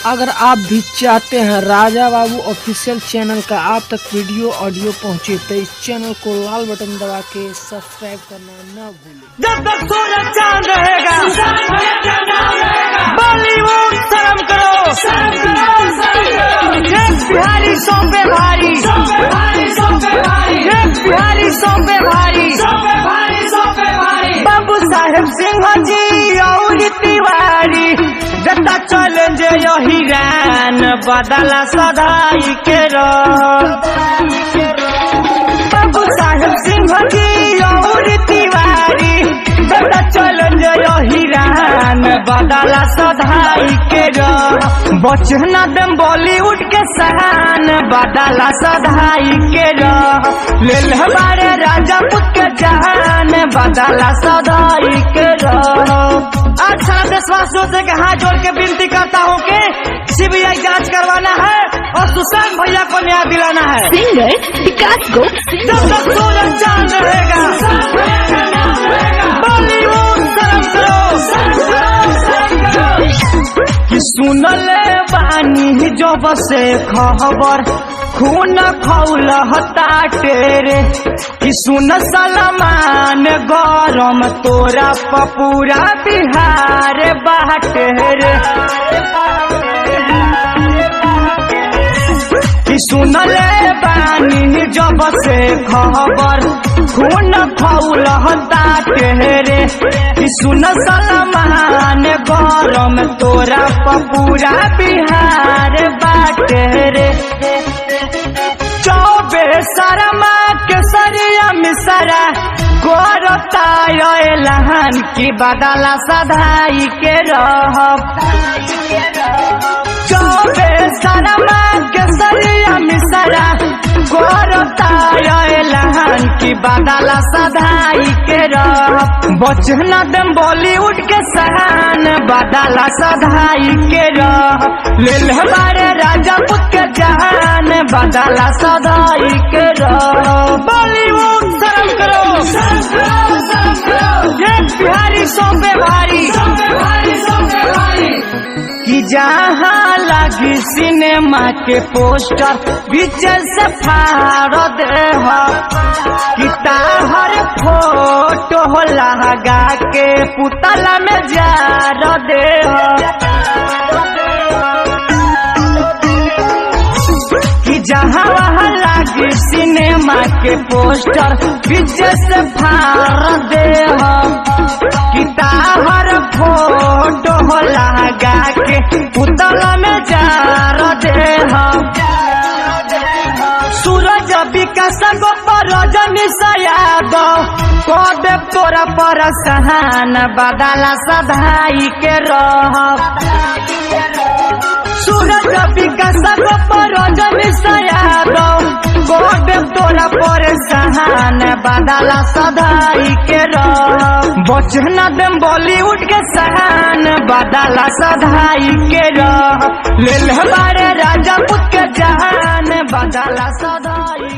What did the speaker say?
अगर आप भी चाहते हैं राजा बाबू ऑफिशियल चैनल का आप तक वीडियो ऑडियो पहुंचे तो इस चैनल को लाल बटन दबा के सब्सक्राइब करना न भूलें। जब तक सूरज चांद रहेगा बॉलीवुड शर्म करो। एक बिहारी सौ पे भारी, एक बिहारी सौ पे भारी, बाबू साहेब सिंह जी और तिवारी जता चैलेंज यही रान बदला सदाई के बाबू साहेब सिंह जी और तिवारी जता चैलेंज यही रान बदला सदाई के बचना दम बॉलीवुड के सहान बदला सदाई के ले हमारे राजा पुत के जहान बदला सदाई के आज सारा देशवासियों से हाथ जोड़ के विनती करता हूँ कि सीबीआई जांच करवाना है और सुशांत भैया को न्याय दिलाना है। सिंगर विकास गो जब तक सूरज चांद रहेगा बॉलीवुड शर्म करो। कि सुनले बानी जब से खबर खून खौल टेरे कि सुन सलमान गरम तोरा पपूरा बिहार बाटे रे कि सुनले बानी जब से खबर खून खौल टेरे कि सुन सलमान गरम तोरा पपूरा बिहार बाटे रे चौबे शर्मा के सरिया मिसरा गोरता एलान की बदला सधाई के चौबे शर्मा के सरिया मिसरा गोरता एलान की बदला सधाई के बचना दम बॉलीवुड के सहान बदला सधाई के ले हमारे राजा पुत के जहान बदला सदाई के बॉलीवुड शर्म करो। एक बिहारी सौ पे भारी, कि जहाँ लगी सिनेमा के पोस्टर बीच से फाड़ दे कि ताहर फोटो लगा के पुतला में जार दे कि जहाँ वहाँ लागे सिनेमा के पोस्टर बीच से फाड़ दे कि ताहर फोटो लगा के पुतला में जार दे सूरज विकास गोपर रजनी यादव कदे तोरा पर सहान बदला सधाई के सूरज विकास गोपर रजनी यादव कदे तोरा पर सहान बदला सधाई के बचना दम बॉलीवुड के सहान बदला सधाई के ले हमारे राजा पुत के जहान बदला सधाई